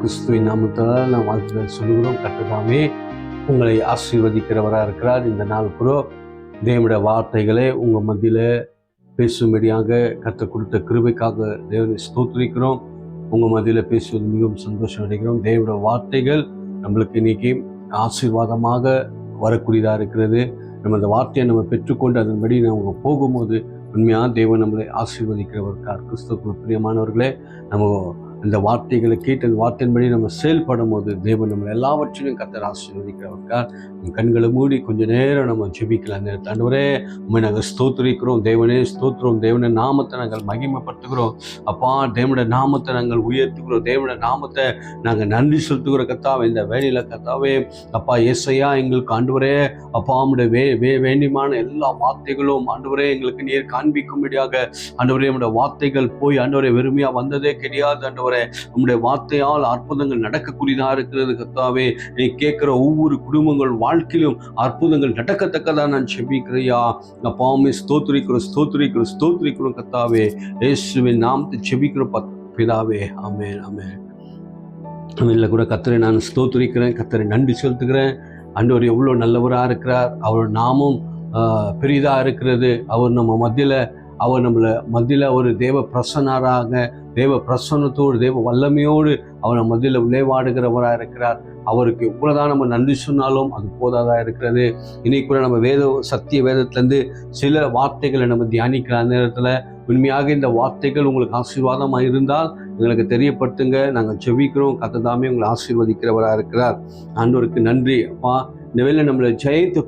கிறிஸ்துவின் நாமத்தால் நாம் வாழ்த்துக்கள் சொல்கிறோம். கர்த்தர் உங்களை ஆசீர்வதிக்கிறவராக இருக்கிறார். இந்த நாள் கூட தேவனுடைய வார்த்தைகளை உங்கள் மத்தியில் பேசும்படியாக கர்த்தர் கொடுத்த கிருபைக்காக தேவனை ஸ்தோத்திரிக்கிறோம். உங்கள் மத்தியில் பேசுவது மிகவும் சந்தோஷம் அடைகிறோம். தேவனுடைய வார்த்தைகள் நம்மளுக்கு இன்னைக்கு ஆசீர்வாதமாக வரக்கூடியதாக இருக்கிறது. நம்ம அந்த வார்த்தையை நம்ம பெற்றுக்கொண்டு அதன்படி நம்ம போகும்போது உண்மையாக தேவன் நம்மளை ஆசீர்வதிக்கிறவர்கார். கிறிஸ்துவுக்கு பிரியமானவர்களே, நம்ம இந்த வார்த்தைகளை கேட்டு அந்த வார்த்தையின்படி நம்ம செயல்படும் போது தேவன் நம்ம எல்லாவற்றிலும் கர்த்தர் ஆசீர்வதிக்கிறவர்கார். நம்ம கண்களை மூடி கொஞ்ச நேரம் நம்ம ஜெபிக்கலாம். நேரத்தில் ஆண்டவரே உண்மை நாங்கள் ஸ்தோத்திரிக்கிறோம். தேவனே ஸ்தோத்திரம். தேவனுடைய நாமத்தை நாங்கள் மகிமைப்படுத்துகிறோம். அப்பா, தேவனுடைய நாமத்தை நாங்கள் உயர்த்துகிறோம். தேவனுடைய நாமத்தை நாங்கள் நன்றி செலுத்துகிற கர்த்தாவே, இந்த வேலையில் கர்த்தாவே அப்பா ஏசையா எங்களுக்கு ஆண்டவரே அப்பா உம்முடைய வேண்டியமான எல்லா வார்த்தைகளும் ஆண்டவரே எங்களுக்கு நீர் காண்பிக்கும்படியாக ஆண்டவரே உம்முடைய வார்த்தைகள் போய் ஆண்டவரே வெறுமையாக வந்ததே கிடையாது. ஆண்டவரே உம்முடைய வார்த்தையால் அற்புதங்கள் நடக்கக்கூடியதாக இருக்கிறது கர்த்தாவே. நீ கேட்கிற ஒவ்வொரு குடும்பங்கள் வாழ்க்கையிலும் அற்புதங்கள் நடக்கத்தக்கதா நான் செபிக்கிறையா. அப்பாவுமே ஸ்தோத்திரிக்கிறோம் கர்த்தாவே. இயேசுவின் நாமத்தை செபிக்கிற பிதாவே. ஆமென் ஆமென். இல்லை கூட கர்த்தரை நான் ஸ்தோத்திரிக்கிறேன், கர்த்தரை நன்றி செலுத்துகிறேன். ஆண்டவர் எவ்வளோ நல்லவராக இருக்கிறார். அவர் நாமும் பெரிதாக இருக்கிறது. அவர் நம்ம மத்தியில் ஒரு தேவ பிரசன்னராக, தேவ பிரசன்னத்தோடு, தேவ வல்லமையோடு அவர் மத்தியில் விளைவாடுகிறவராக இருக்கிறார். அவருக்கு எவ்வளோதான் நம்ம நன்றி சொன்னாலும் அது போதாதான் இருக்கிறது. இன்னைக்கு கூட நம்ம சத்திய வேதத்திலேருந்து சில வார்த்தைகளை நம்ம தியானிக்கிற நேரத்தில் உண்மையாக இந்த வார்த்தைகள் உங்களுக்கு ஆசீர்வாதமாக இருந்தால் எங்களுக்கு தெரியப்படுத்துங்க. நாங்கள் ஜெபிக்கிறோம். கர்த்தர் உங்களை ஆசீர்வதிக்கிறவராக இருக்கிறார். ஆண்டவருக்கு நன்றி. அப்பா, இந்த வேளை நம்மளை ஜெயத்தை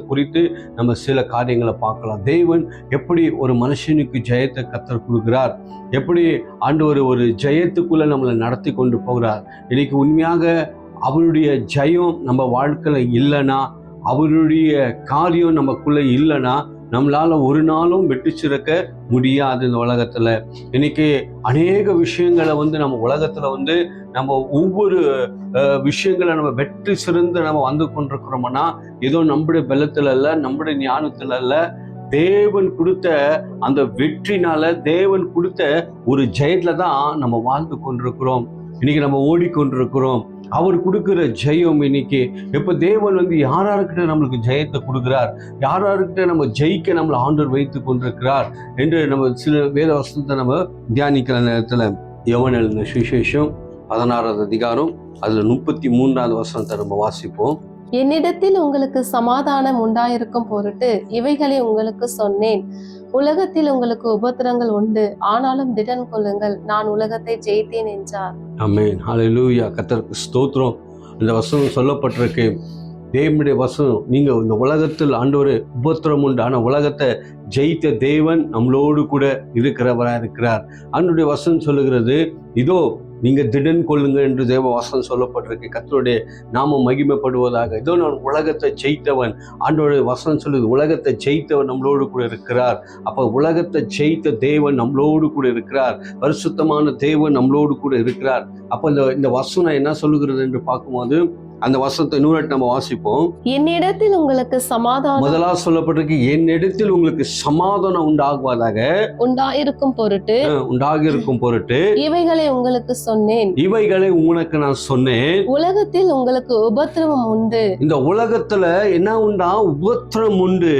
குறித்து நம்ம சில காரியங்களை பார்க்கலாம். தேவன் எப்படி ஒரு மனுஷனுக்கு ஜெயத்தை கர்த்தர் கொடுக்கிறார், எப்படி ஆண்டவர் ஒரு ஜெயத்துக்குள்ளே நம்மளை நடத்தி கொண்டு போகிறார். இன்னைக்கு உண்மையாக அவருடைய ஜெயம் நம்ம வாழ்க்கையில் இல்லைன்னா, அவருடைய காரியம் நமக்குள்ளே இல்லைன்னா நம்மளால் ஒரு நாளும் வெற்றி சிறக்க முடியாது. இந்த உலகத்தில் இன்னைக்கு அநேக விஷயங்களை நம்ம உலகத்தில் நம்ம ஒவ்வொரு விஷயங்களை நம்ம வெற்றி சிறந்து நம்ம வந்து கொண்டிருக்கிறோம்னா ஏதோ நம்முடைய பலத்தில் அல்ல, நம்முடைய ஞானத்தில் அல்ல, தேவன் கொடுத்த அந்த வெற்றினால, தேவன் கொடுத்த ஒரு ஜெயத்தில் தான் நம்ம வாழ்ந்து கொண்டிருக்கிறோம். இன்னைக்கு நம்ம ஓடிக்கொண்டிருக்கிறோம். அவர் கொடுக்குற ஜெயம் இன்னைக்கு எப்போ தேவன் யாராருக்கிட்ட நம்மளுக்கு ஜெயத்தை கொடுக்குறார், யாராருக்கிட்ட நம்ம ஜெயிக்க நம்மளை ஆண்டவர் வைத்து கொண்டிருக்கிறார் என்று நம்ம சில வேத வசனத்தை நம்ம தியானிக்கிற நேரத்தில் யோவான் எழுதின சுவிசேஷம் 16வது அதிகாரம் அதில் 33வது வசனத்தை நம்ம வாசிப்போம். என்னிடத்தில் உங்களுக்கு சமாதானம் உண்டாயிருக்கும் பொருட்டு இவைகளை உங்களுக்கு சொன்னேன். உலகத்தில் உங்களுக்கு உபத்திரங்கள் உண்டு, ஆனாலும் திடன் கொள்ளுங்கள், நான் உலகத்தை ஜெயித்தேன் என்றார். ஆமென். ஹல்லேலூயா. கர்த்தருக்கு ஸ்தோத்திரம். இந்த வசனம் சொல்லப்பட்டிருக்கு. தேவனுடைய வசனம், நீங்க இந்த உலகத்தில் ஆண்டவர் உபத்திரம் உண்டு, ஆனால் உலகத்தை ஜெயித்த தேவன் நம்மளோடு கூட இருக்கிறவராக இருக்கிறார். ஆண்டவருடைய வசனம் சொல்லுகிறது, இதோ நீங்க திடன் கொள்ளுங்க என்று தேவ வசனம் சொல்லப்பட்டிருக்கு. கர்த்தருடைய நாமம் மகிமைப்படுவதாக. இதோ நான் உலகத்தை ஜெயித்தவன். ஆண்டவருடைய வசனம் சொல்லுது, உலகத்தை ஜெயித்தவன் நம்மளோடு கூட இருக்கிறார். அப்ப உலகத்தை ஜெயித்த தேவன் நம்மளோடு கூட இருக்கிறார். பரிசுத்தமான தேவன் நம்மளோடு கூட இருக்கிறார். அப்ப இந்த வசனம் என்ன சொல்லுகிறது என்று பார்க்கும்போது அந்த வசனத்தை இன்னொரு நம்ம வாசிப்போம். என்னிடத்தில் உங்களுக்கு சமாதானம், முதலாவது சொல்லப்பட்டிருக்கு, என்னிடத்தில் உங்களுக்கு சமாதானம் உண்டாயிருக்கும் பொருட்டு இவைகளை உங்களுக்கு சொன்னேன். இவைகளை உங்களுக்கு நான் சொன்னேன். உலகத்தில் உங்களுக்கு உபத்திரவம் உண்டு. இந்த உலகத்துல என்ன உண்டா? உபத்திரம் உண்டு.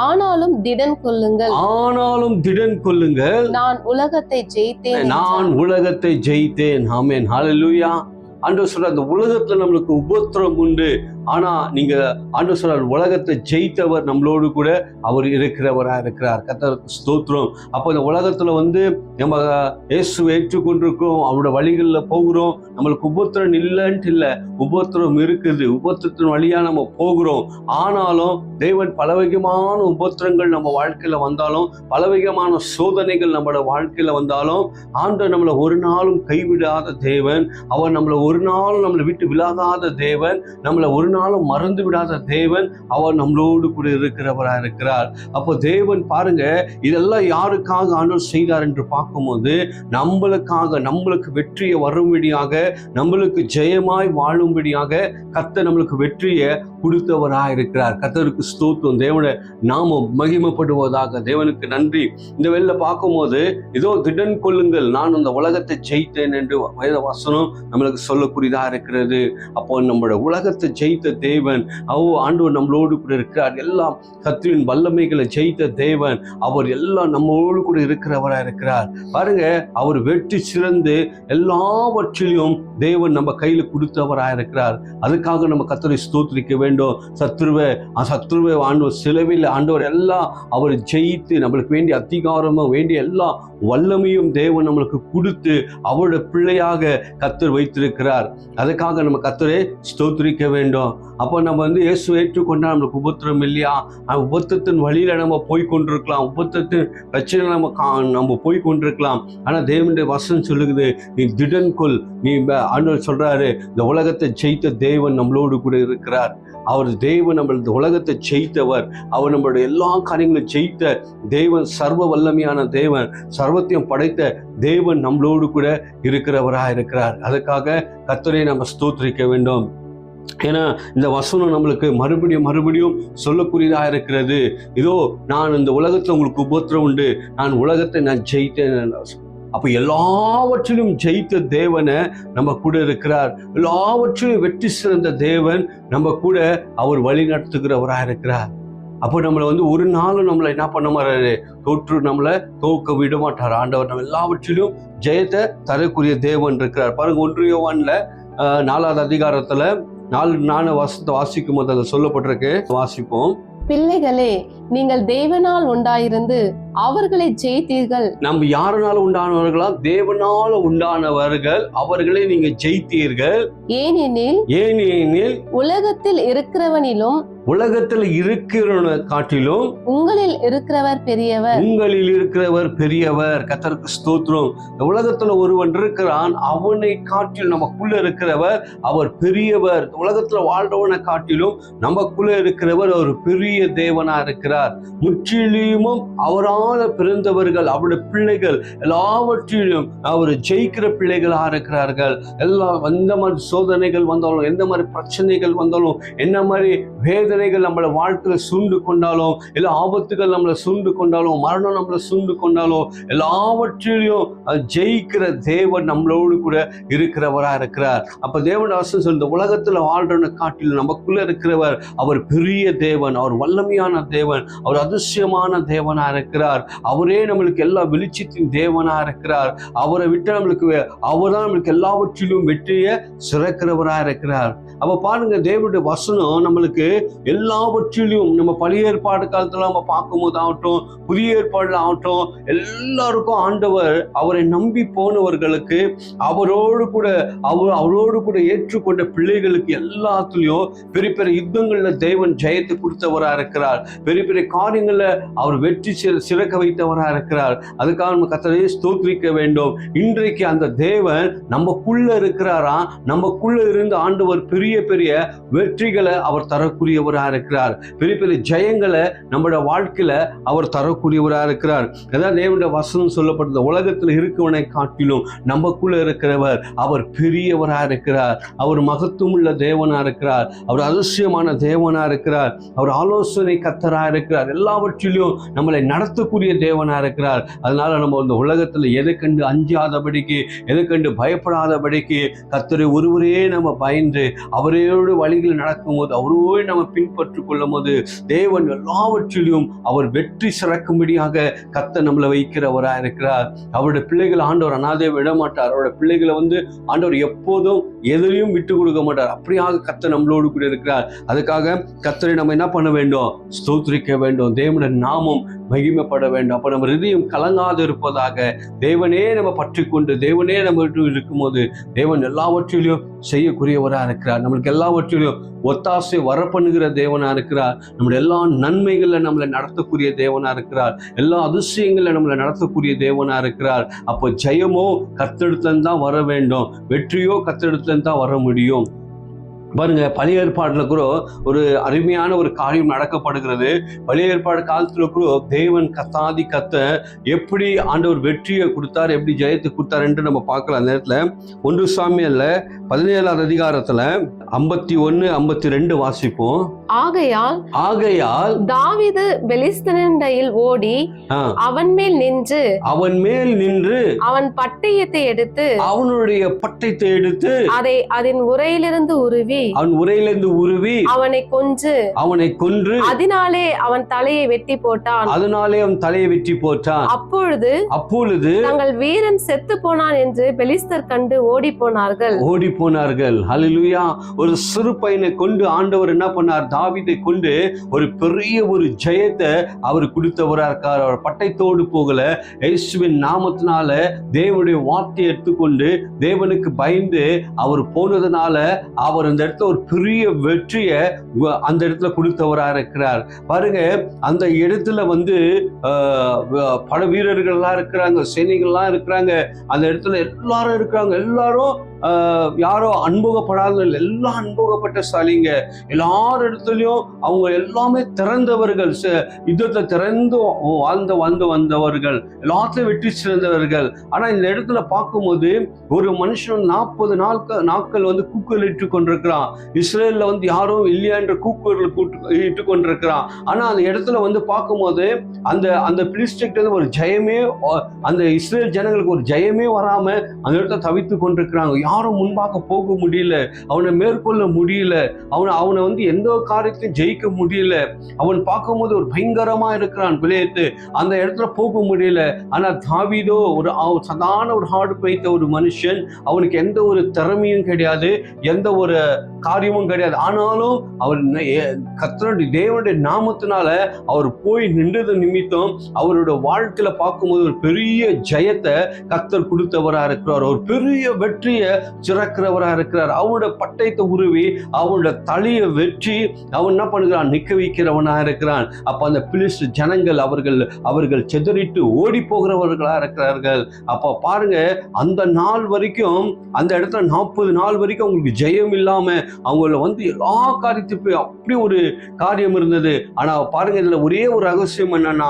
ஆனாலும் திடன் கொள்ளுங்கள், நான் உலகத்தை ஜெயித்தேன். ஆமென். ஹல்லேலூயா. ஆண்டவர் சொல்ற, அந்த உலகத்துல நம்மளுக்கு உபத்திரம் உண்டு, ஆனா நீங்க ஆண்டவர் சொல்ற உலகத்தை ஜெயித்தவர் நம்மளோடு கூட அவர் இருக்கிறவராக இருக்கிறார். கர்த்தருக்கு ஸ்தோத்திரம். அப்போ இந்த உலகத்துல நம்ம இயேசுவை ஏற்றுக்கொண்டிருக்கிறோம், அவரோட வழிகளில் போகிறோம். நம்மளுக்கு உபத்திரம் இல்லைன்ட்டு இல்லை, உபத்திரம் இருக்குது. உபத்திரத்தின் வழியா நம்ம போகிறோம். ஆனாலும் தேவன் பலவிதமான உபத்திரங்கள் நம்ம வாழ்க்கையில வந்தாலும், பலவிதமான சோதனைகள் நம்மளோட வாழ்க்கையில வந்தாலும், ஆண்டவர் நம்மளை ஒரு நாளும் கைவிடாத தேவன். அவர் நம்மளை ஒரு நாளும் நம்மளை விட்டு விலகாத தேவன். நம்மளை ஒரு நாளும் மறந்து விடாத தேவன். அவர் நம்மளோடு கூட இருக்கிறவராக இருக்கிறார். அப்போ தேவன் பாருங்க, இதெல்லாம் யாருக்காக ஆண்டவர் செய்தார் என்று பார்க்கும்போது நம்மளுக்காக, நம்மளுக்கு வெற்றியை வரும்படியாக, நம்மளுக்கு ஜெயமாய் வாழும்படியாக கர்த்தர் நம்மளுக்கு வெற்றியை கொடுத்தவராக இருக்கிறார். கர்த்தருக்கு ஸ்தோத்திரம். தேவனுடைய நாமம் மகிமைப்படுவதாக. தேவனுக்கு நன்றி. இந்த வெளில பார்க்கும்போது இதோ திடன் கொள்ளுங்கள், நான் அந்த உலகத்தை ஜெயித்தேன் என்று வேத வசனம் நம்மளுக்கு சொல்லக்கூடியதாக இருக்கிறது. அப்போ நம்முடைய உலகத்தை ஜெயித்த தேவன் ஆண்டவர் நம்மளோடு கூட இருக்கிறார். எல்லாம் கர்த்தரின் வல்லமைகளை ஜெயித்த தேவன் அவர் எல்லாம் நம்மளோடு கூட இருக்கிறவராக இருக்கிறார். பாருங்க, அவர் வெற்றி சிறந்து எல்லாவற்றிலும் தேவன் நம்ம கையில கொடுத்தவராக இருக்கிறார். அதுக்காக நம்ம கர்த்தரை ஸ்தோத்திரிக்க வேண்டும். சத்துருவை ஆண்டவர் சிலுவையில் ஆண்டவர் எல்லாம் அவர் ஜெயித்து நம்மளுக்கு வேண்டிய அதிகாரமும் வேண்டிய எல்லா வல்லமையும் தேவன் நம்மளுக்கு கொடுத்து அவருடைய பிள்ளையாக கர்த்தர் வைத்திருக்கிறார். அதுக்காக நம்ம கர்த்தரை ஸ்தோத்திரிக்க வேண்டும். அப்போ நம்ம இயேசுவை ஏற்றுக்கொண்டா நம்மளுக்கு உபத்திரம் இல்லையா? உபத்திரத்தின் வழியில நம்ம போய் கொண்டிருக்கலாம், உபத்திரத்தின் பிரச்சனை நம்ம போய் கொண்டிருக்கலாம். ஆனா தேவனுடைய வசனம் சொல்லுகிறது, நீ திடன் கொள். நீ ஆண்டவர் சொல்றாரு, இந்த உலகத்தை ஜெயித்த தேவன் நம்மளோடு கூட இருக்கிறார். அவர் தேவன் நம்ம இந்த உலகத்தை ஜெயித்தவர். அவர் நம்மளுடைய எல்லா காரியங்களும் ஜெயித்த தேவன், சர்வ வல்லமையான தேவன், சர்வத்தையும் படைத்த தேவன் நம்மளோடு கூட இருக்கிறவராக இருக்கிறார். அதுக்காக கர்த்தரை நம்ம ஸ்தோத்திரிக்க வேண்டும். ஏன்னா இந்த வசனம் நம்மளுக்கு மறுபடியும் சொல்லக்கூடியதாக இருக்கிறது. இதோ நான் இந்த உலகத்துல உங்களுக்கு உபத்திரம் உண்டு, நான் உலகத்தை நான் ஜெயித்தேன். அப்ப எல்லாவற்றிலும் ஜெயித்த தேவனை நம்ம கூட இருக்கிறார். எல்லாவற்றிலும் வெற்றி சிறந்த தேவன் நம்ம கூட அவர் வழி நடத்துகிறவராக இருக்கிறார். அப்போ நம்மளை ஒரு நாளும் நம்மளை என்ன பண்ண மாட்டாரு, நம்மளை தோக்க விட மாட்டார். ஆண்டவர் நம்ம எல்லாவற்றிலும் ஜெயத்தை தரக்கூடிய தேவன் இருக்கிறார். பாருங்க, 1 யோவான்ல 4வது அதிகாரத்துல 4 வசனத்தை வாசிக்கும் போது அது சொல்லப்பட்டிருக்கு. வாசிப்போம். பிள்ளைகளே, நீங்கள் தேவனால் உண்டாயிருந்து அவர்களை ஜெயித்தீர்கள். நம்ம யாருனால உண்டானவர்களா? தேவனால உண்டானவர்கள், அவர்களை நீங்க ஜெயித்தீர்கள். ஏனெனில் உலகத்தில் இருக்கிறவனிலும் காட்டிலும் உங்களில் இருக்கிறவர் பெரியவர். கர்த்தருக்கு ஸ்தோத்திரம். இந்த உலகத்துல ஒருவன் இருக்கிறான், அவனை காட்டிலும் நமக்குள்ள இருக்கிறவர் அவர் பெரியவர். உலகத்துல வாழ்றவனை காட்டிலும் நமக்குள்ள இருக்கிறவர் ஒரு பெரிய தேவனா இருக்கிறார். முற்றிலும் அவரால் பிறந்தவர்கள், அவருடைய பிள்ளைகள், எல்லாவற்றிலும் அவர் ஜெயிக்கிற பிள்ளைகளாக இருக்கிறார்கள். எல்லாம் எந்த மாதிரி சோதனைகள் வந்தாலும், எந்த மாதிரி பிரச்சனைகள் வந்தாலும், என்ன மாதிரி வேதனைகள் நம்மளை வாழ்க்கையில சூழ்ந்து கொண்டாலும், எல்லா ஆபத்துகள் நம்மளை சூழ்ந்து கொண்டாலும், மரணம் நம்மளை சூழ்ந்து கொண்டாலும், எல்லாவற்றிலும் ஜெயிக்கிற தேவன் நம்மளோடு கூட இருக்கிறவரா இருக்கிறார். அப்ப தேவன் அவசரம் சொல்ற, உலகத்துல வாழ்றவனை காட்டிலும் நமக்குள்ள இருக்கிறவர் அவர் பெரிய தேவன், அவர் வல்லமையான தேவன், அவர் அதிசயமான தேவனா இருக்கிறார். அவரே நம்மளுக்கு எல்லா வெளிச்சத்தின் தேவனா இருக்கிறார். அவரை விட்டு அவர்தான் நம்மளுக்கு எல்லாவற்றிலும் வெற்றியை சிறக்கிறவரா இருக்கிறார். அப்ப பாருங்க, தேவனுடைய வசனம் நம்மளுக்கு எல்லாவற்றிலும், நம்ம பழைய ஏற்பாடு காலத்துல நம்ம பார்க்கும்போது ஆகட்டும், புதிய ஏற்பாடுல ஆகட்டும், எல்லாருக்கும் ஆண்டவர் அவரை நம்பி போனவர்களுக்கு, அவரோடு கூட ஏற்றுக்கொண்ட பிள்ளைகளுக்கு எல்லாத்துலயும் பெரிய பெரிய யுத்தங்கள்ல தேவன் ஜெயத்தை கொடுத்தவரா இருக்கிறார். பெரிய பெரிய காரியங்கள்ல அவர் வெற்றி சிறக்க வைத்தவரா இருக்கிறார். அதுக்காக நம்ம கர்த்தரை ஸ்தோத்திரிக்க வேண்டும். இன்றைக்கு அந்த தேவன் நமக்குள்ள இருக்கிறாரா? நமக்குள்ள இருந்து ஆண்டவர் பெரிய பெரிய வெற்றிகளை அவர் தரக்கூடியவரா இருக்கிறார். பெரிய பெரிய ஜெயங்களை நம்முடைய வாழ்க்கையில அவர் தரக்கூடியவரா இருக்கிறார். அதான் தேவனுடைய வசனம் சொல்லப்பட்டது, உலகத்தில் இருக்கவனை காட்டிலும் நமக்குள்ள இருக்கிறவர் அவர் பெரியவரா இருக்கிறார். அவர் மகத்துவமுள்ள தேவனா இருக்கிறார். அவர் அதிசயமான தேவனா இருக்கிறார். அவர் ஆலோசனை கர்த்தரா இருக்கிறார். எல்லாவற்றிலும் நம்மளை நடத்தக்கூடிய தேவனா இருக்கிறார். அதனால நம்ம இந்த உலகத்துல எதை கண்டு அஞ்சாதபடிக்கு, எதை கண்டு பயப்படாதபடிக்கு, கர்த்தரை ஒருவரே நம்ம பயந்து அவரோடு வழிகள் நடக்கும் போது, அவரோடு நம்ம பின்பற்றிக் கொள்ளும் போது, தேவன் எல்லாவற்றிலும் அவர் வெற்றி சிறக்கும்படியாக கர்த்தர் நம்மளை வைக்கிறவரா இருக்கிறார். அவருடைய பிள்ளைகள் ஆண்டவர் அனாதை விட மாட்டார். அவருடைய பிள்ளைகளை ஆண்டவர் எப்போதும் எதையும் விட்டு கொடுக்க மாட்டார். அப்படியாக கர்த்தர் நம்மளோடு கூட இருக்கிறார். அதுக்காக கர்த்தரை நம்ம என்ன பண்ண வேண்டும்? ஸ்தோத்திரிக்க வேண்டும். தேவனுடைய நாமம் மகிமைப்பட வேண்டும். அப்ப நம்ம ஹிருதயம் கலங்காது இருப்பதாக, தேவனே நம்ம பற்றி கொண்டு, தேவனே நம்ம இருக்கும்போது, தேவன் எல்லாவற்றிலும் செய்யக்கூடியவரா இருக்கிறார். நம்மளுக்கு எல்லாவற்றிலும் ஒத்தாசை வரப்பண்ணுகிற தேவனா இருக்கிறார். நம்முடைய எல்லா நன்மைகள்ல நம்மளை நடத்தக்கூடிய தேவனா இருக்கிறார். எல்லா அதிசயங்கள்ல நம்மளை நடத்தக்கூடிய தேவனா இருக்கிறார். அப்போ ஜெயமோ கர்த்தரிடத்துல தான் வர வேண்டும், வெற்றியோ கர்த்தரிடத்துல தான் வர முடியும். பாருங்க, பழைய ஏற்பாடுல கூட ஒரு அருமையான ஒரு காரியம் நடக்கப்படுகிறது. பழைய ஏற்பாடு காலத்துல கூட தேவன் கத்த எப்படி ஆண்டவர் வெற்றியை கொடுத்தார், எப்படி ஜெயத்தை கொடுத்தார் என்று நம்ம பார்க்கலாம். அந்த நேரத்துல 1 சாமுவேல்ல 17ஆம் அதிகாரத்துல 51, 52 வாசிப்போம். ஆகையால் தாவீது பெலிஸ்தனிடையில் ஓடி அவன் மேல் நின்று அவன் பட்டயத்தை எடுத்து அதை அதன் உரையிலிருந்து உருவி அவனை கொன்று அதனாலே அவன் தலையை வெட்டி போட்டான். அப்பொழுது தங்கள் வீரன் செத்து போனான் என்று பெலிஸ்தர் கண்டு ஓடி போனார்கள். ஹல்லேலூயா. ஒரு சிறு பையனை கொண்டு ஆண்டவர் என்ன பண்ணார்? தாவீதை கொண்டு ஒரு பெரிய ஒரு ஜெயத்தை அவர் கொடுத்தவரா இருக்கார். அவர் பட்டயத்தோடு போகல, இயேசுவின் நாமத்தினால தேவனுடைய வார்த்தையை எடுத்துக்கொண்டு தேவனுக்கு பயந்து அவர் போனதுனால அவர் அந்த இடத்துல ஒரு பெரிய வெற்றியை அந்த இடத்துல கொடுத்தவரா இருக்கிறார். பாருங்க, அந்த இடத்துல பட வீரர்கள்லாம் இருக்கிறாங்க, சேனைகள்லாம் இருக்கிறாங்க, அந்த இடத்துல எல்லாரும் இருக்கிறாங்க. எல்லாரும் யாரோ அன்புகப்படாத, எல்லாம் அன்புகப்பட்ட சாலிங்க. எல்லார் இடத்துலயும் அவங்க எல்லாமே திறந்தவர்கள், யுத்தத்தை திறந்து வந்தவர்கள், எல்லாத்தையும் வெற்றி சிறந்தவர்கள். ஆனா இந்த இடத்துல பார்க்கும்போது ஒரு மனுஷன் 40 நாட்கள் கூக்குரல் இட்டு கொண்டிருக்கிறான். இஸ்ரேல்ல யாரும் இல்லையா என்ற கூக்குரல் இட்டு கொண்டிருக்கிறான். ஆனா அந்த இடத்துல பார்க்கும்போது அந்த பிலிஸ்டிக்ல ஒரு ஜெயமே, அந்த இஸ்ரேல் ஜனங்களுக்கு ஒரு ஜெயமே வராம அந்த இடத்துல தவித்து கொண்டிருக்கிறாங்க. யாரும் முன்பாக போக முடியல, அவனை மேற்கொள்ள முடியல, அவனை எந்த காரியத்தையும் ஜெயிக்க முடியல. அவன் பார்க்கும்போது ஒரு பயங்கரமா இருக்கிறான், விளையாட்டு அந்த இடத்துல போக முடியல. ஆனா தாவீதோ ஒரு சாதாரண ஒரு ஹார்ட் வைத்த ஒரு மனுஷன், அவனுக்கு எந்த ஒரு திறமையும் கிடையாது, எந்த ஒரு காரியமும் கிடையாது. ஆனாலும் அவர் கர்த்தருடைய தேவனுடைய நாமத்தினால அவர் போய் நின்றது நிமித்தம் அவருடைய வாழ்க்கையில பார்க்கும்போது ஒரு பெரிய ஜெயத்தை கர்த்தர் கொடுத்தவரா இருக்கிறார், ஒரு பெரிய வெற்றியை சிறக்கிறவரா இருக்கிறார். அவனுடைய பட்டயத்தை உருவி அவனுடைய தலையை வெற்றி அவன் என்ன பண்ணுகிறான்? நிக்க வைக்கிறவனா இருக்கிறான். அப்ப அந்த பிலிஸ்து ஜனங்கள் அவர்கள் செதறிட்டு ஓடி போகிறவர்களா இருக்கிறார்கள். அப்ப பாருங்க, அந்த நாள் வரைக்கும் அந்த இடத்துல 40 நாள் வரைக்கும் அவங்களுக்கு ஜெயம் இல்லாம அவங்கள எல்லா காரியத்துக்கும் அப்படி ஒரு காரியம் இருந்தது. ஆனா பாருங்க, இதுல ஒரே ஒரு ரகசியம் என்னன்னா,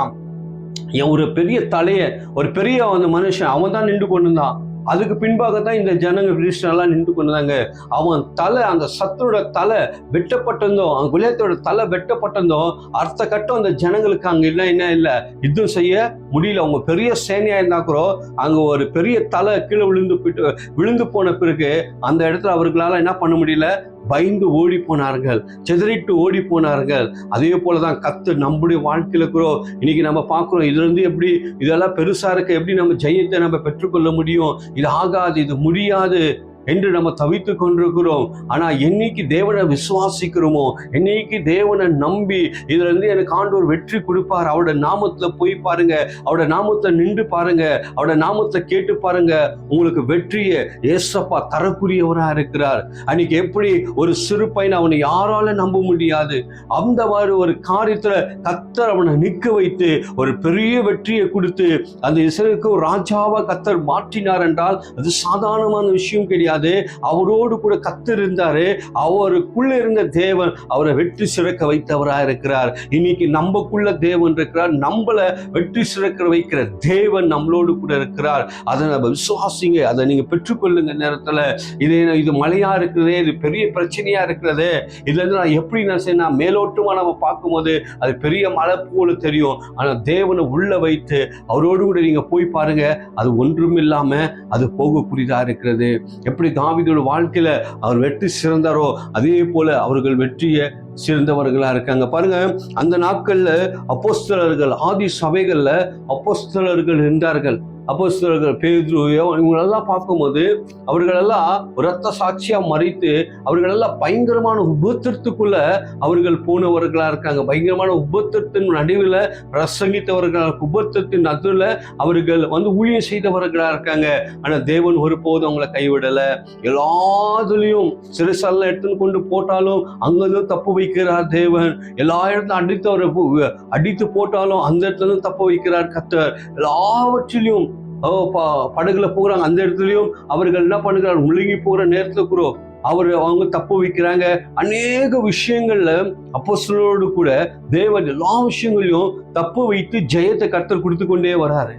ஒரு பெரிய தலைய, ஒரு பெரிய அந்த மனுஷன் அவன் தான் நின்று கொண்டிருந்தான். அதுக்கு பின்பாக தான் இந்த ஜனங்க பிலிஸ்தீனெல்லாம் நின்று கொண்டாங்க. அவன் தலை, அந்த சத்துரோட தலை வெட்டப்பட்டிருந்தோம், அந்த குலியாத்தோட தலை வெட்டப்பட்டிருந்தோம். அடுத்த கட்டம் அந்த ஜனங்களுக்கு அங்க என்ன இல்லை யுத்தம் செய்ய முடியல. அவங்க பெரிய சேனையா இருந்தா கூட அங்க ஒரு பெரிய தலை கீழே விழுந்து போன பிறகு அந்த இடத்துல அவர்களால என்ன பண்ண முடியல? பயந்து ஓடி போனார்கள், செதறிட்டு ஓடி போனார்கள். அதே போலதான் கர்த்தர் நம்முடைய வாழ்க்கையில கூட இன்னைக்கு நம்ம பார்க்கிறோம். இதுல இருந்து எப்படி இதெல்லாம் பெருசா இருக்க, எப்படி நம்ம ஜெயத்தை நம்ம பெற்றுக்கொள்ள முடியும்? இது ஆகாது, இது முடியாது என்று நம்ம தவித்து கொண்டிருக்கிறோம். ஆனா என்னைக்கு தேவனை விசுவாசிக்கிறோமோ, என்னைக்கு தேவனை நம்பி இதுல இருந்து எனக்கு ஆண்டவர் வெற்றி கொடுப்பார், அவருடைய நாமத்துல போய் பாருங்க, அவருடைய நாமத்துல நின்று பாருங்க, அவருடைய நாமத்துல கேட்டு பாருங்க, உங்களுக்கு வெற்றியை ஏசப்பா தரக்கூடியவரா இருக்கிறார். அன்னைக்கு எப்படி ஒரு சிறு பையன் அவனை யாரால நம்ப முடியாது, அந்த மாதிரி ஒரு காரியத்துல கர்த்தர் அவனை நிற்க வைத்து ஒரு பெரிய வெற்றியை கொடுத்து அந்த இஸ்ரவேலுக்கு ஒரு ராஜாவா கர்த்தர் மாற்றினார் என்றால் அது சாதாரணமான விஷயம் கிடையாது. அவரோடு கூட கர்த்தர் இருந்தாரு, அவருக்குள்ள இருந்த தேவன் அவரை வெற்றி சிறக்க வைத்தவரா இருக்கிறார். இன்னைக்கு நம்மக்குள்ள தேவன் இருக்கிறார், நம்மள வெற்றி சிறக்க வைக்கிற தேவன் நம்மளோடு கூட இருக்கிறார். அதை நம்ம விசுவாசிங்க, அதை நீங்க பெற்றுக்கொள்ளுங்க. நேரத்துல இது மழையா இருக்கிறதே, இது பெரிய பிரச்சனையா இருக்கிறது, இதுல இருந்து நான் எப்படி செய்யணும்? மேலோட்டமா நம்ம பார்க்கும்போது அது பெரிய மழை போல தெரியும். ஆனா தேவனை உள்ள வைத்து அவரோடு கூட நீங்க போய் பாருங்க, அது ஒன்றும் இல்லாம அது போகக்கூடியதா இருக்கிறது. எப்படி தாவீதோட வாழ்க்கையில அவர் வெற்றி சிறந்தாரோ அதே போல அவர்கள் வெற்றியை சிறந்தவர்களா இருக்காங்க. பாருங்க, அந்த நாட்கள்ல அப்போஸ்தலர்கள், ஆதி சபைகள்ல அப்போஸ்தலர்கள் இருந்தார்கள். அப்போஸ்தலர்கள் பேதுரு, இவங்களெல்லாம் பார்க்கும்போது அவர்களெல்லாம் ரத்த சாட்சியா மறித்து அவர்களெல்லாம் பயங்கரமான உபத்திரத்துக்குள்ள அவர்கள் போனவர்களா இருக்காங்க. பயங்கரமான உபத்திரத்தின் நடுவில் பிரசங்கித்தவர்களா, உபத்திரத்தின் நடுவில் அவர்கள் ஊழியம் செய்தவர்களா இருக்காங்க. ஆனா தேவன் ஒருபோதும் அவங்களை கைவிடல. எல்லாத்துலயும் சிறைசாலை எடுத்துன்னு கொண்டு போட்டாலும் அங்கதான் தப்பு வைக்கிறார் தேவன். எல்லா இடத்துல அடித்து போட்டாலும் அந்த இடத்துல தப்பு வைக்கிறார் கர்த்தர். எல்லாவற்றிலையும் படகுல போகிறாங்க, அந்த இடத்துலயும் அவர்கள் என்ன பண்ணுகிறார்? முழுகி போகிற நேரத்துல கூட அவங்க தப்பு வைக்கிறாங்க. அநேக விஷயங்கள்ல அப்போஸ்தலரோடு கூட தேவன் எல்லா விஷயங்களையும் தப்பு வைத்து ஜெயத்தை கர்த்தர் கொடுத்து கொண்டே வராரு.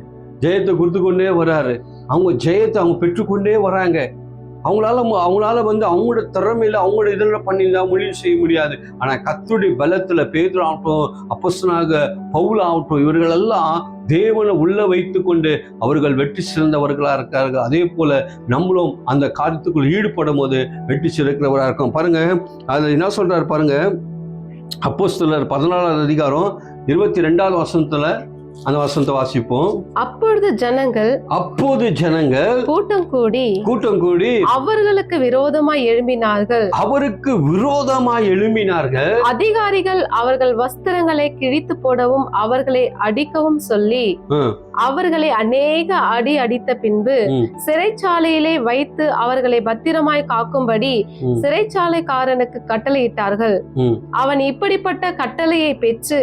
அவங்க ஜெயத்தை அவங்க பெற்றுக்கொண்டே வராங்க. அவங்களால அவங்களோட திறமையில அவங்களோட இதில் பண்ணியிருந்தா முடிவு செய்ய முடியாது. ஆனா கர்த்தருடைய பலத்துல பேதுரு ஆகட்டும், அப்போஸ்தலனாக பவுல் ஆகட்டும், இவர்கள் எல்லாம் தேவனை உள்ள வைத்து கொண்டு அவர்கள் வெற்றி சிறந்தவர்களா இருக்கார்கள். அதே போல நம்மளும் அந்த காரியத்துக்குள் ஈடுபடும் போது வெற்றி சிறக்கிறவராக இருக்கும். பாருங்க, அதுல என்ன சொல்றாரு பாருங்க, அப்போஸ்தலர் 14வது அதிகாரம் 22வது வசனத்துல அந்த வசனத்தை வாசிப்போம். அப்பொழுது ஜனங்கள் கூட்டம் கூடி அவருக்கு விரோதமாய் எழும்பினார்கள். அதிகாரிகள் அவர்கள் வஸ்திரங்களை கிழித்து போடவும் அவர்களை அடிக்கவும் சொல்லி அவர்களை அநேக அடி அடித்த பின்பு சிறைச்சாலையிலே வைத்து அவர்களை பத்திரமாய் காக்கும்படி சிறைச்சாலைக்காரனுக்கு கட்டளையிட்டார்கள். அவன் இப்படிப்பட்ட கட்டளையை பெற்று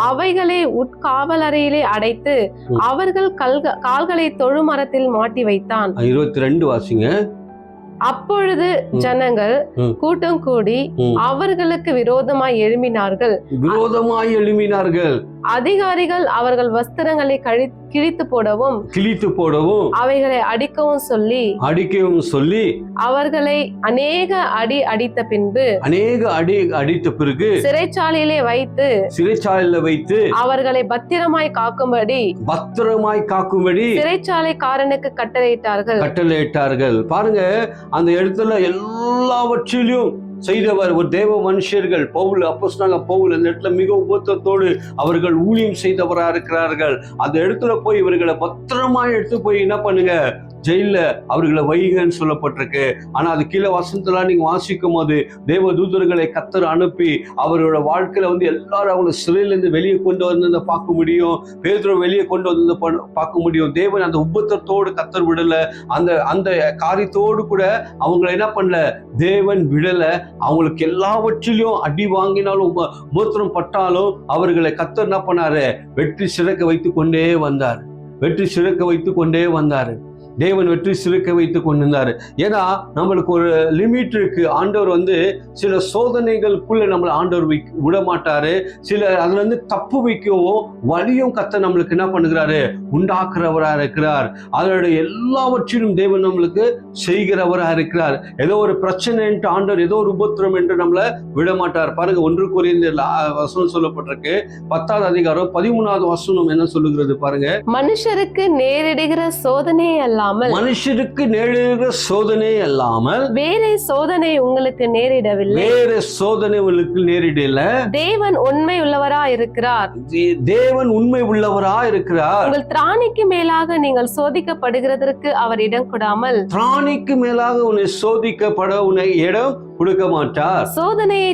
அவைகளை உட்காவலறையிலே அடைத்து அவர்கள் கால்களை தொழுமரத்தில் மாட்டி வைத்தான். 22 வாசிங்க. அப்பொழுது ஜனங்கள் கூட்டம் கூடி அவர்களுக்கு விரோதமாய் எழும்பினார்கள். அதிகாரிகள் அவர்கள் வஸ்திரங்களை கிழித்து போடவும் அவைகளை அடிக்கவும் சொல்லி அவர்களை அநேக அடி அடித்த பிறகு சிறைச்சாலையிலே வைத்து அவர்களை பத்திரமாய் காக்கும்படி சிறைச்சாலைக்காரனுக்கு கட்டளையிட்டார்கள். பாருங்க, அந்த இடத்துல எல்லாவற்றிலும் செய்தவர் ஒரு தேவ மனுஷர்கள். பவுல், அப்போஸ்தலனாகிய பவுல் அந்த இடத்துல மிக உபத்திரத்தோடு அவர்கள் ஊழியம் செய்தவரா இருக்கிறார்கள். அந்த இடத்துல போய் இவர்களை பத்திரமா எடுத்து போய் என்ன பண்ணுங்க, ஜெயில அவர்களை வைங்கன்னு சொல்லப்பட்டிருக்கு. ஆனா அது கீழே வசனத்துல நீங்க வாசிக்கும் போது தேவ தூதர்களை கர்த்தர் அனுப்பி அவரோட வாழ்க்கையில எல்லாரும் அவங்க சிறையிலிருந்து வெளியே கொண்டு வந்து பார்க்க முடியும். பேதுரு வெளியே கொண்டு வந்து பார்க்க முடியும். தேவன் அந்த உபத்திரத்தோடு கர்த்தர் விடல. அந்த காரியத்தோடு கூட அவங்களை என்ன பண்ணல, தேவன் விடல. அவங்களுக்கு எல்லாவற்றிலும் அடி வாங்கினாலும் உபத்திரம் பட்டாலும் அவர்களை கர்த்தர் என்ன பண்ணாரு, வெற்றி சிறக்க வைத்து கொண்டே வந்தாரு. தேவன் வெற்றி சிறக்க வைத்து கொண்டிருந்தாரு. ஏன்னா நம்மளுக்கு ஒரு லிமிட் இருக்கு. ஆண்டவர் சில சோதனைகளுக்குள்ள நம்மளை ஆண்டவர் விட மாட்டாரு. அதுல இருந்து தப்பு வைக்கவும் வழியும் கர்த்தர் நம்மளுக்கு என்ன பண்ணுகிறாரு, உண்டாக்குறவரா இருக்கிறார். அதனுடைய எல்லாவற்றிலும் தேவன் நம்மளுக்கு செய்கிறவரா இருக்கிறார். ஏதோ ஒரு பிரச்சனை என்று ஆண்டவர், ஏதோ ஒரு உபத்திரம் என்று நம்மளை விட மாட்டார். பாருங்க, 1 கொரிந்தியர் வசனம் சொல்லப்பட்டிருக்கு 10வது அதிகாரம் 13வது வசனம் என்ன சொல்லுகிறது பாருங்க. மனுஷருக்கு நேரிடுகிற சோதனை அல்லாமல் வேற சோதனை உங்களுக்கு நேரிடவில்லை. தேவன் உண்மை உள்ளவரா இருக்கிறார். உங்கள் திராணிக்கு மேலாக நீங்கள் சோதிக்கப்படுகிறதற்கு அவர் இடம் கொடாமல், திராணிக்கு மேலாக உன்னை சோதிக்கப்பட உன்னை இடம் கொடுக்க மாட்டார். சோதனையை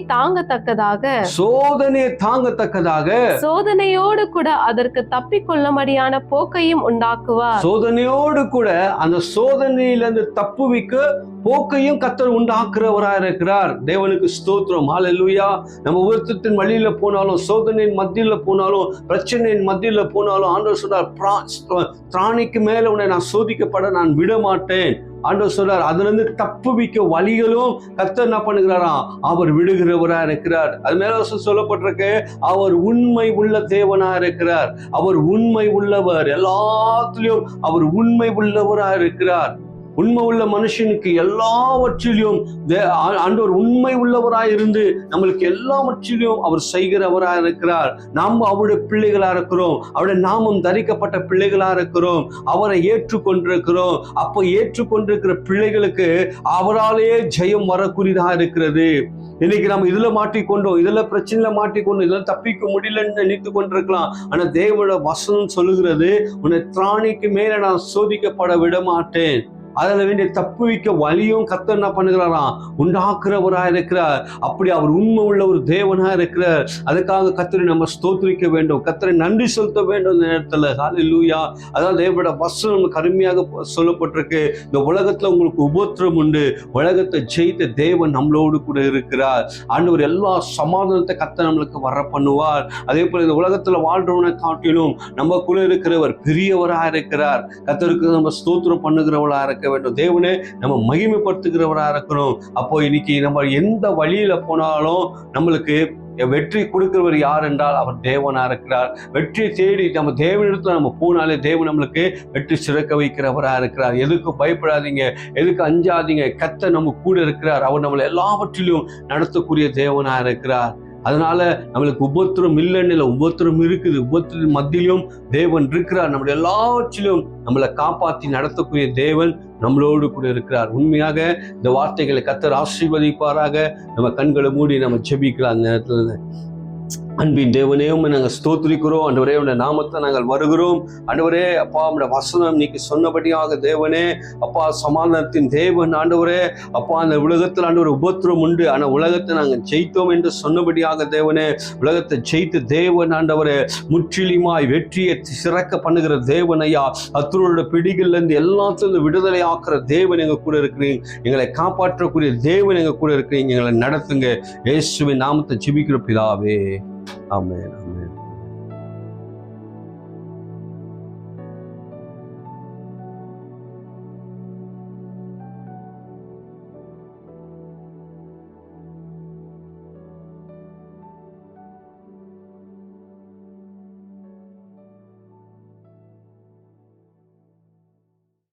தாங்கத்தக்கதாக சோதனையோடு கூட அதற்கு தப்பிக்கொள்ளும்படியான போக்கையும் உண்டாக்குவார். சோதனையோடு கூட அந்த சோதனையிலிருந்து தப்புவிக்க போக்கையும் கர்த்தர் உண்டாக்குறவரா இருக்கிறார். தேவனுக்கு ஸ்தோத்திரம், ஹல்லேலூயா. நம்ம உபத்திரத்தின் வழியில போனாலும், சோதனையின் மத்தியில போனாலும், பிரச்சனையின் மத்தியில போனாலும் ஆண்டவர் சொல்றார், திராணிக்கு மேல உன்னை நான் சோதிக்கப்பட நான் விட மாட்டேன். ஆண்டவர் சொல்றார், அதுல இருந்து தப்புவிக்க வழிகளும் கர்த்தர் என்ன பண்ணுகிறாராம், அவர் விடுகிறவரா இருக்கிறார். அது மேல சொல்லப்பட்டிருக்கு, அவர் உண்மை உள்ள தேவனா இருக்கிறார். அவர் உண்மை உள்ளவர், எல்லாத்திலும் அவர் உண்மை உள்ளவரா இருக்கிறார். உண்மை உள்ள மனுஷனுக்கு எல்லாவற்றிலும் ஆண்டவர் உண்மை உள்ளவராய் இருந்து நம்மளுக்கு எல்லாவற்றிலும் அவர் செய்கிறவராய் இருக்கிறார். நாம் அவருடைய பிள்ளைகளா இருக்கிறோம். அவருடைய நாமம் தரிக்கப்பட்ட பிள்ளைகளா இருக்கிறோம். அவரை ஏற்றுக்கொண்டிருக்கிறோம். அப்போ ஏற்றுக்கொண்டிருக்கிற பிள்ளைகளுக்கு அவராலேயே ஜெயம் வரக்கூடியதா இருக்கிறது. இன்னைக்கு நம்ம இதுல மாட்டிக்கொண்டோம், இதுல பிரச்சனையில மாட்டிக்கொண்டோம், இதெல்லாம் தப்பிக்க முடியலன்னு நினைத்து கொண்டிருக்கலாம். ஆனா தேவனோட வசனம் சொல்லுகிறது, உன்னை திராணிக்கு மேல நான் சோதிக்கப்பட விட மாட்டேன். அதில் வேண்டிய தப்புவிக்க வழியும் கர்த்தர் என்ன பண்ணுகிறாராம், உண்டாக்குறவரா இருக்கிறார். அப்படி அவர் உண்மை உள்ள ஒரு தேவனா இருக்கிறார். அதுக்காக கர்த்தரை நம்ம ஸ்தோத்திரிக்க வேண்டும், கர்த்தரை நன்றி செலுத்த வேண்டும். இந்த நேரத்தில் ஹல்லேலூயா. அதாவது தேவனோட வசனம் நமக்கு அருமையாக சொல்லப்பட்டிருக்கு. இந்த உலகத்துல உங்களுக்கு உபத்திரம் உண்டு, உலகத்தை ஜெயித்த தேவன் நம்மளோடு கூட இருக்கிறார். ஆண்டவர் எல்லா சமாதானத்தை கர்த்தர் நம்மளுக்கு வர பண்ணுவார். அதே போல இந்த உலகத்துல வாழ்றவனை காட்டிலும் நமக்குள்ள இருக்கிறவர் பெரியவரா இருக்கிறார். கர்த்தருக்கு நம்ம ஸ்தோத்திரம் பண்ணுகிறவளா இருக்கிறார். இருக்க வேண்டும். தேவனை நம்ம மகிமைப்படுத்துகிறவராக இருக்கணும். அப்போ இன்னைக்கு நம்ம எந்த வழியில போனாலும் நம்மளுக்கு வெற்றி கொடுக்கிறவர் யார் என்றால் அவர் தேவனா இருக்கிறார். வெற்றியை தேடி நம்ம தேவனிடத்துல நம்ம போனாலே தேவன் நம்மளுக்கு வெற்றி சிறக்க வைக்கிறவரா இருக்கிறார். எதுக்கு பயப்படாதீங்க, எதுக்கு அஞ்சாதீங்க. கர்த்தர் நம்ம கூட இருக்கிறார். அவர் நம்மளை எல்லாவற்றிலும் நடத்தக்கூடிய தேவனா இருக்கிறார். அதனால நம்மளுக்கு உபத்திரம் இல்லைன்னு இல்லை, உபத்திரம் இருக்குது. உபத்திரம் மத்தியிலும் தேவன் இருக்கிறார். நம்மளுடைய எல்லாவற்றிலும் நம்மளை காப்பாற்றி நடத்தக்கூடிய தேவன் நம்மளோடு கூட இருக்கிறார். உண்மையாக இந்த வார்த்தைகளை கர்த்தர் ஆசீர்வதிப்பாராக. நம்ம கண்களை மூடி நம்ம ஜெபிக்கலாம். அந்த நேரத்தில் அன்பின் தேவனே உம்மை நாங்கள் ஸ்தோத்திரிக்கிறோம். ஆண்டவரே உடைய நாமத்தை நாங்கள் வருகிறோம். ஆண்டவரே அப்பா உடைய வசனம் நீக்கு சொன்னபடியாக தேவனே அப்பா சமாதானத்தின் தேவன். ஆண்டவரே அப்பா அந்த உலகத்தில் ஆண்டவர் உபத்திரம் உண்டு, ஆனால் உலகத்தை நாங்கள் ஜெயித்தோம் என்று சொன்னபடியாக தேவனே உலகத்தை ஜெயித்து தேவன் ஆண்டவரே முற்றிலுமாய் வெற்றியை சிறக்க பண்ணுகிற தேவன் ஐயா. அத்தரோட பிடிகளிலிருந்து எல்லாத்திலிருந்து விடுதலை ஆக்குற தேவன் எங்க கூட இருக்கிறீங்க. எங்களை காப்பாற்றக்கூடிய தேவன் எங்க கூட இருக்கிறீங்க. எங்களை நடத்துங்க. இயேசுவின் நாமத்தை ஜெபிக்கிற பிதாவே. ஆமென். ஆமென்.